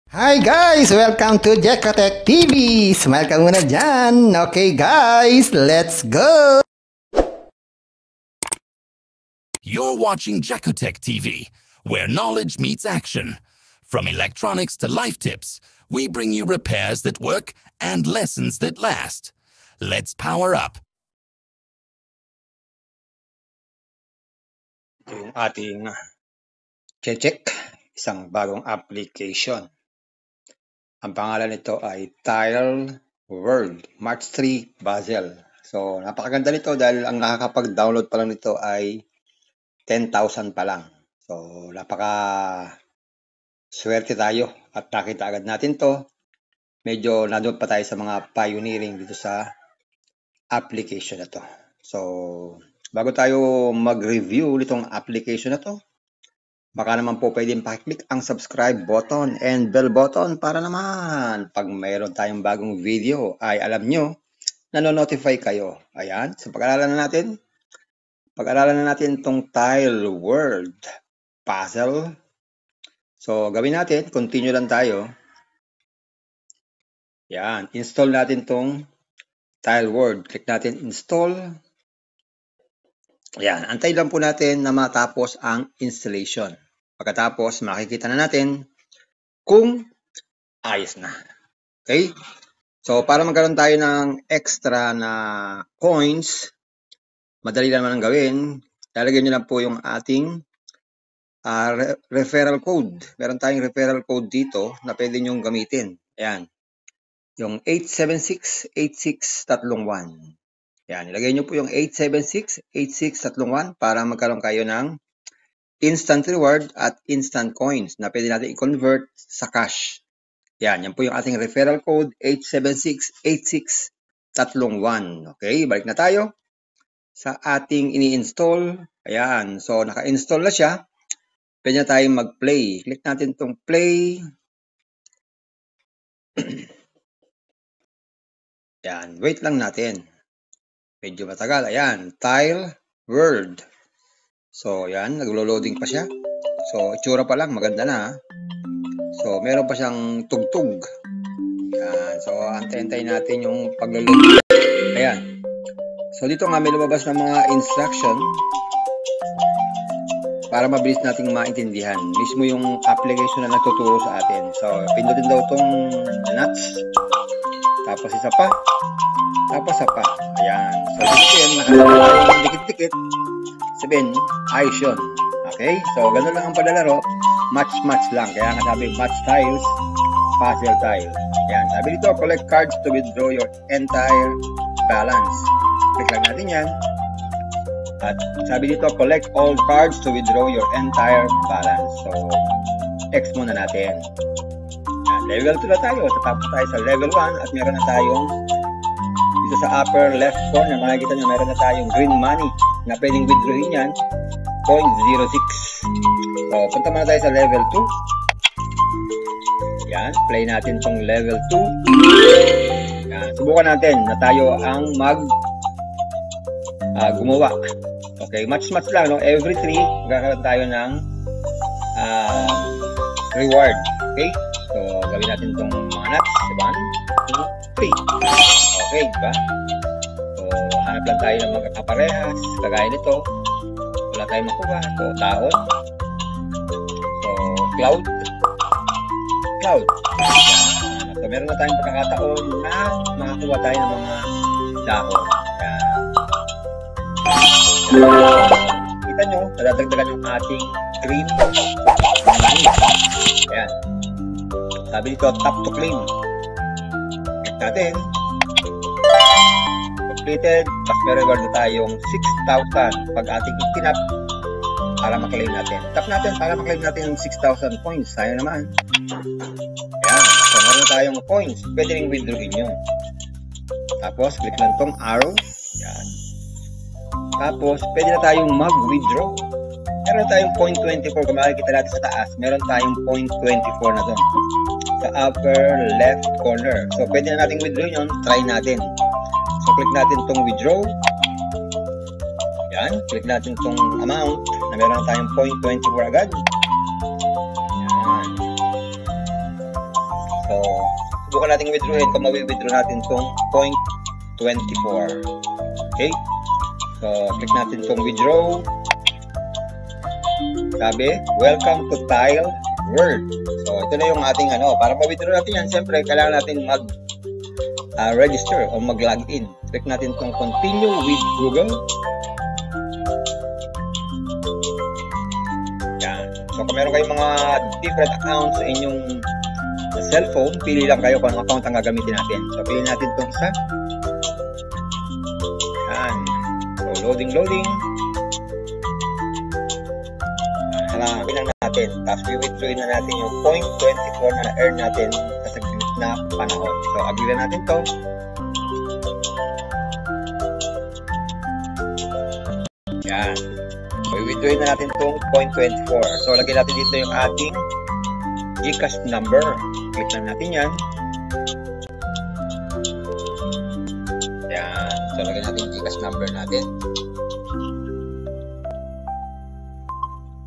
Hi guys! Welcome to Jekotech TV! Smile ka muna dyan! Okay guys, let's go! You're watching Jekotech TV, where knowledge meets action. From electronics to life tips, we bring you repairs that work and lessons that last. Let's power up. Ito yung ating check, isang bagong application. Ang pangalan nito ay Tile World March 3 Basel. So, napakaganda nito dahil ang nakakapag-download pa lang nito ay 10,000 pa lang. So, swerte tayo at nakita agad natin to. Medyo nandun pa tayo sa mga pioneering dito sa application na to. So, bago tayo mag-review nitong application na to, baka naman po pwedeng pakiclick ang subscribe button and bell button para naman pag mayroon tayong bagong video ay alam nyo, nanonotify kayo. Ayan, so pag-aralan na natin itong Tile World Puzzle. So gawin natin, continue lang tayo. Yan, install natin itong Tile World. Click natin install. Ayan, antay lang po natin na matapos ang installation. Pagkatapos, makikita na natin kung ayos na. Okay? So, para magkaroon tayo ng extra na coins, madali naman ang gawin. Lalagyan nyo lang po yung ating referral code. Meron tayong referral code dito na pwede nyo gamitin. Ayan. Yung 876-8631. Yan, ilagay nyo po yung 876-8631 para magkaroon kayo ng instant reward at instant coins na pwede natin i-convert sa cash. Yan po yung ating referral code 876-8631. Okay, balik na tayo sa ating ini-install. Ayan, so naka-install na siya. Pwede na tayong mag-play. Click natin itong play. Yan, wait lang natin. Medyo matagal. Ayan, Tile World. So, yan. Naglo-loading pa siya. So, itsura pa lang. Maganda na. So, meron pa siyang tugtog. Yan. So, antay-antay natin yung paglo-load. Ayan. So, dito nga may lumabas ng mga instruction para mabilis nating maintindihan. Mismo yung application na nagtuturo sa atin. So, pindutin daw itong nuts. Tapos isa pa. Tapos isa pa. Ayan. So, dito yan. Nakasama dikit-dikit. Sabihin, ayos yun. Okay? So, ganun lang ang padalaro. Match-match lang. Kaya nga sabi, match tiles, puzzle tile. Ayan. Sabi dito, collect cards to withdraw your entire balance. Click lang natin yan. At sabi dito, collect all cards to withdraw your entire balance. So, X muna natin. Ayan. Level 2 na tayo. Tatapos tayo sa level 1 at meron na tayong dito sa upper left corner, makikita nyo meron na tayong green money na pwedeng withdrawin yan, 0.06. So, punta muna tayo sa level 2. Yan, play natin tong level 2. Yan, subukan natin na tayo ang gumawa. Okay, match-match lang, no? Every 3, magkakaroon tayo ng reward. Okay, so gawin natin tong mga nuts. 1, 2, 3. Okay, diba? So, hanap lang tayo ng mga kaparehas. Kagaya nito. Wala tayong makuha. So, taon. So, cloud. Cloud. So, meron na tayong pagkakataon na makakuha tayo ng mga dahon. Kita nyo, nadadagdagan yung ating green money. Ayan. Sabi dito, tap to claim. Check natin. Completed, plus may reward na tayong 6,000 pag ating itinap para maklaim natin. Tap natin para maklaim natin yung 6,000 points. Sayang naman. Ayan. So, meron na tayong points. Pwede rin withdrawin nyo. Tapos, click lang tong arrow. Ayan. Tapos, pwede na tayong mag-withdraw. Meron na tayong 0.24. Kung makikita natin sa taas, meron tayong 0.24 na doon. Sa upper left corner. So, pwede na natin withdraw yun. Try natin. So, click natin itong withdraw. Yan. Click natin itong amount na meron tayong 0.24 agad. Yan. So, subukan natin withdrawin kung mawi-withdraw natin itong 0.24. Okay? So, click natin itong withdraw. Sabi, welcome to Tile World. So, ito na yung ating para ma-withdraw natin yan, siyempre, kailangan natin mag-register o mag-login. Click natin itong continue with Google. Yan. So, kung meron kayong mga different accounts sa inyong cellphone, pili lang kayo kung anong account ang gagamitin natin. So, pili natin itong isa. Yan. So, loading. Hanapin lang natin. Tapos, i-withdraw na natin yung 0.24 na na-earn natin sa saglit na panahon. So, agree na natin to. Yan. So, i-withdraw na natin itong 0.24. So, lagyan natin dito yung ating GCash number. Click lang natin yan. Yan. So, lagyan natin yung GCash number natin.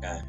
Yan.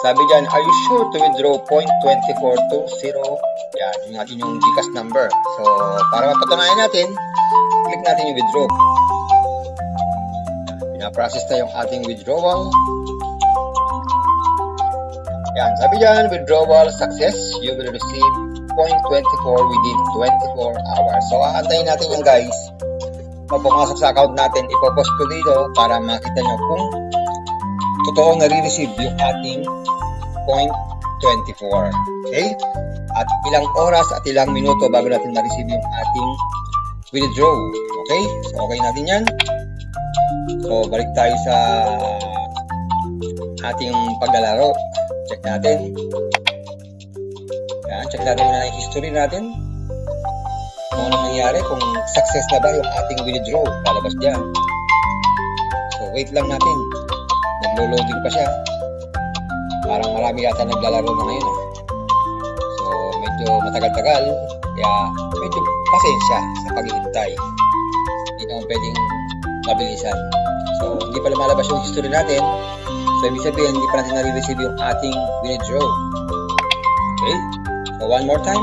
Sabi dyan, are you sure to withdraw 0.2420? Yan, yung natin yung GCash number. So, para mapatunayan natin, click natin yung withdraw. Pina-process na yung ating withdrawal. Yan, sabi dyan, withdrawal success. You will receive 0.24 within 24 hours. So, aantayin natin yan guys. Pag pumasok sa account natin, ipopost ko dito para makita nyo kung totoo nare-receive yung ating 0.24. Okay? At ilang oras at ilang minuto bago natin ma-receive yung ating withdraw. Okay? So, okay natin yan. So, balik tayo sa ating paglalaro. Check natin. Yan, check natin muna yung history natin. Kung ano nangyari, kung success na ba yung ating withdraw. Palabas dyan. So, wait lang natin. Naglo-loading pa siya. Parang marami yata naglalaro na ngayon. So, medyo matagal-tagal. Kaya, medyo pasensya sa paghihintay. Hindi naman pwedeng mabilisan. So, hindi pa lumalabas yung history natin. So, ibig sabihin, hindi pa natin nare-receive yung ating withdraw. Okay? So, one more time.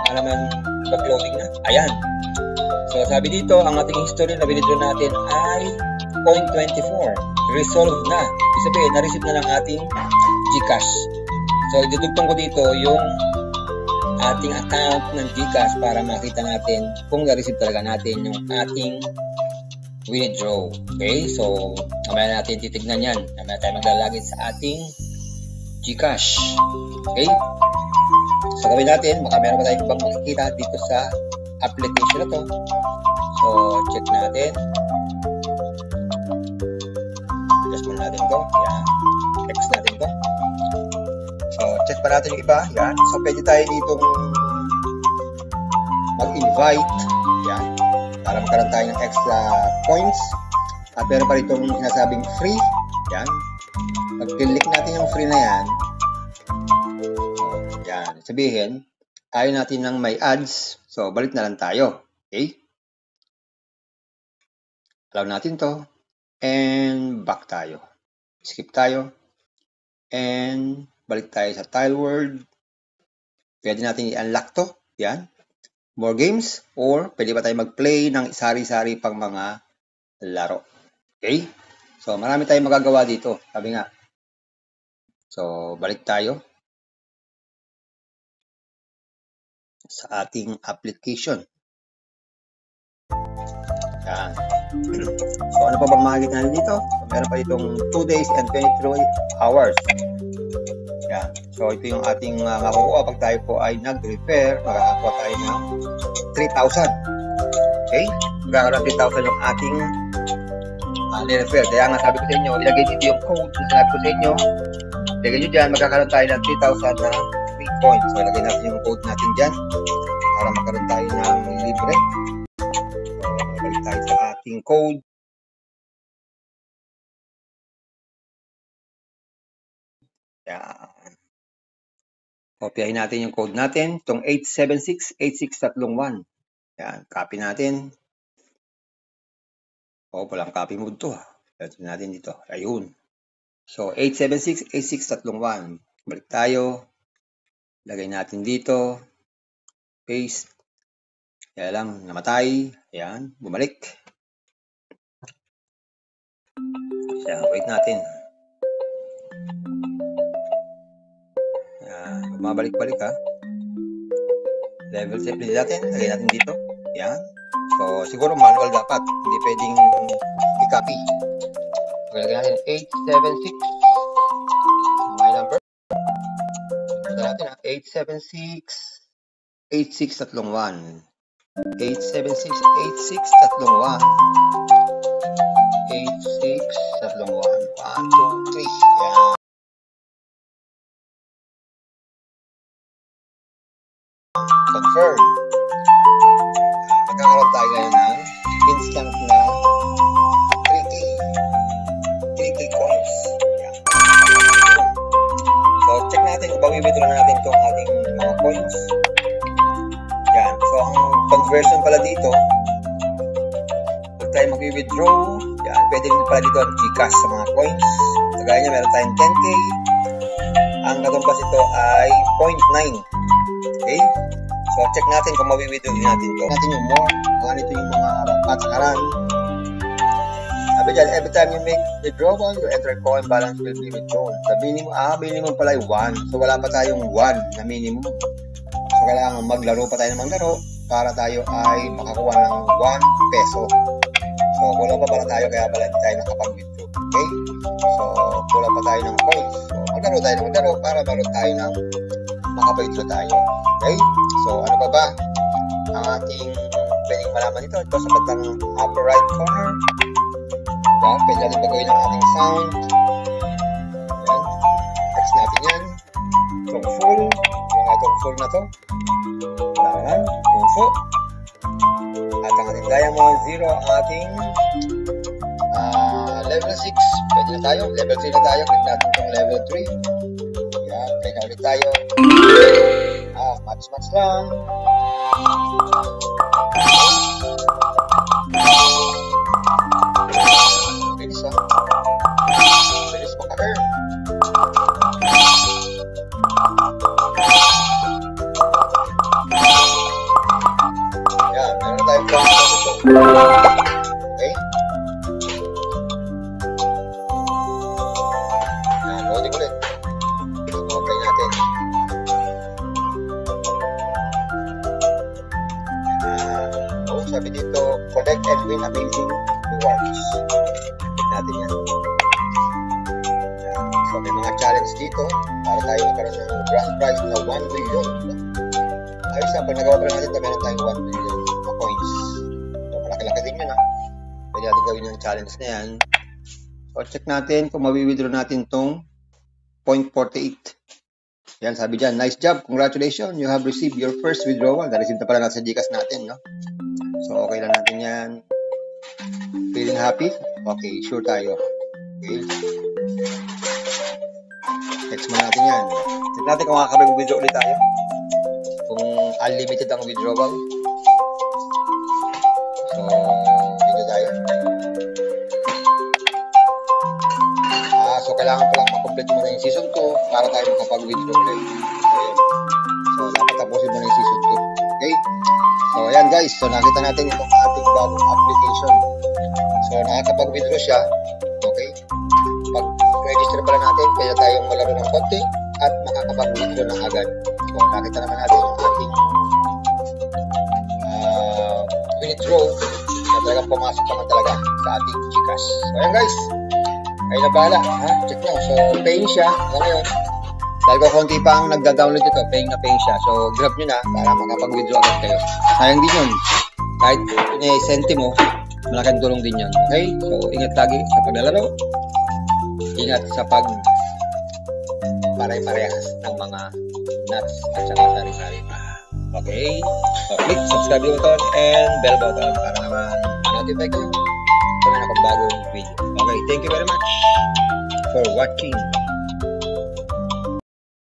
Baka naman mag-loading na. Ayan. So, sabi dito, ang ating history na withdraw natin ay 0.24. Resolve na. Ibig sabihin, na-receive na ng ating GCash. So, idudugtong ko dito yung ating account ng GCash para makita natin kung na-receive talaga natin yung ating withdraw. Okay? So, mamaya natin titignan yan. Mamaya tayo maglalagin sa ating GCash. Okay? So, gawin natin. Baka meron pa tayong ibang makikita dito sa application na to. So, check natin. Adjust muna natin to. Yan. Text natin to. So, check pa natin yung iba. Yan. So, pwede tayo dito mag-invite. Yan. Para magkaroon tayo ng extra points. At meron pa rin itong sinasabing free. Yan. Pag-click natin yung free na yan. Yan. Sabihin, ayaw natin ng may ads. So, balik na lang tayo. Okay? Allow natin to. And back tayo. Skip tayo. And balik tayo sa Tile World. Pwede natin i-unlock to. Yan. More games. Or pwede pa tayo mag-play ng sari-sari pang mga laro. Okay? So, marami tayong magagawa dito. Sabi nga. So, balik tayo sa ating application. Yan. So, ano pa bang makikita natin dito? So, meron pa itong 2 days and 23 hours. Yan. So, ito yung ating makukuha pag tayo po ay nag-refer. Makakakuha tayo ng 3,000. Okay? Magkakaroon 3,000 yung ating ni-refer. Kaya nga sabi ko sa inyo, ilagay dito yung code na sinabi ko sa inyo. Ilagay nyo dyan, magkakaroon tayo ng 3,000 na free points. So, ilagay natin yung code natin dyan para magkaroon tayo ng libre. So, balik tayo sa ating code. Yan. Kopyahin natin yung code natin. Itong 8768631. Yan. Copy natin. O, walang copy mode to. Pwede natin dito. Ayun. So, 876, 8631. Balik tayo. Lagay natin dito. Paste. Kaya lang, namatay. Ayan, bumalik. Ayan, wait natin. Ayan, bumabalik-balik ha. Level set natin. Lagay natin dito. Ayan. So, siguro manual dapat. Hindi pwedeng i-copy. Okay, lagay natin 876. My number. Lagay natin ha. 876 8631. 876 8631. 8631. 1, 2, 3. Ayan. Confirm. Magkakaroon tayo ngayon ng instant na 3K coins. Ayan. So, check natin kung bawi-withdraw natin itong ating mga coins. Yan. So, ang conversion pala dito, pag tayo mag-withdraw, yan, pwede rin pala dito ang Gcash sa mga coins. Kagaya niya, meron tayong 10K. Ang katumbas ito ay 0.9. Okay? So, check natin kung mawi-withdraw din natin ito. Natin yung more. Ganito yung mga patakaran. Sabi dyan, every time you make withdrawal, your entire coin balance will be withdrawn. The minimum pala ay 1. So, wala pa tayong 1 na minimum. So, kailangan maglaro pa tayo ng maglaro para tayo ay makakuha ng 1 peso. So, kulang pa pala tayo kaya pala hindi tayo nakapag-withdraw. Okay? So, kulang pa tayo ng coins. So, maglaro tayo ng maglaro para maroon tayo ng makapag-withdraw tayo. Okay? So, ano pa ba ang ating pwedeng malaman ito? Ito sa bandang upper right corner. Yan, pwede natin bagawin ang ating sound. Yan. Text natin yan. Itong full. Itong full na to. Yan. Itong full. At ang ating diamond 0, ang ating level 6. Pwede na tayo. Level 3 na tayo. Click natin itong level 3. Yan. Play na ulit tayo. Match lang. Bilis ha. Bilis maka-earn. Yan, meron tayong plan dito. Okay? Yan, loading ulit. Okay natin. Sabi dito, collect and win amazing rewards. Click natin yan. So, may mga challenge dito para tayo magkaroon ng grand prize na 1 million. Ayos na, pag nagawa pa natin ito, meron tayong 1 million na coins. So, malaki-laki din yun ha. Pwede natin gawin yung challenge na yan. So, check natin kung mawi-withdraw natin itong 0.48. Yan, sabi dyan, nice job, congratulations, you have received your first withdrawal. Na-receive na pala natin sa Gcash natin, no? So, okay lang natin yan. Feeling happy? Okay, sure tayo. Okay. Text mo natin yan. Check natin kung makakapag-withdraw ulit tayo. Kung unlimited ang withdrawal. So, dito tayo. So, kailangan palang makomplete mo na yung season 2 para tayo makapag-withdraw ulit. So, dapat tapusin mo na yung season 2. Okay? So, ayan guys. So, nakita natin itong ating bagong application. So, nakakapag-withdraw siya. Okay? Pag-register pala natin, pwede tayong malaro ng konti at makakapag-withdraw na agad. So, nakita naman natin yung ating withdraw na talagang pumasok naman talaga sa ating Gcash. So, ayan guys. Ay na bahala, ha? Check nyo. So, paying siya. Ano yun? Dahil ko konti pa ang nagda-download ito, paying siya. So, grab nyo na para makapag-withdraw agad kayo. Sayang din yun. Kahit sentimo, malaking tulong din yun. Okay? So, ingat lagi sa paglalaro. Ingat sa pare-parehas ng mga nuts at saka sari-sari pa. Okay? So, click subscribe button and bell button para naman notify kayo kung may bagong video. Okay, thank you very much for watching.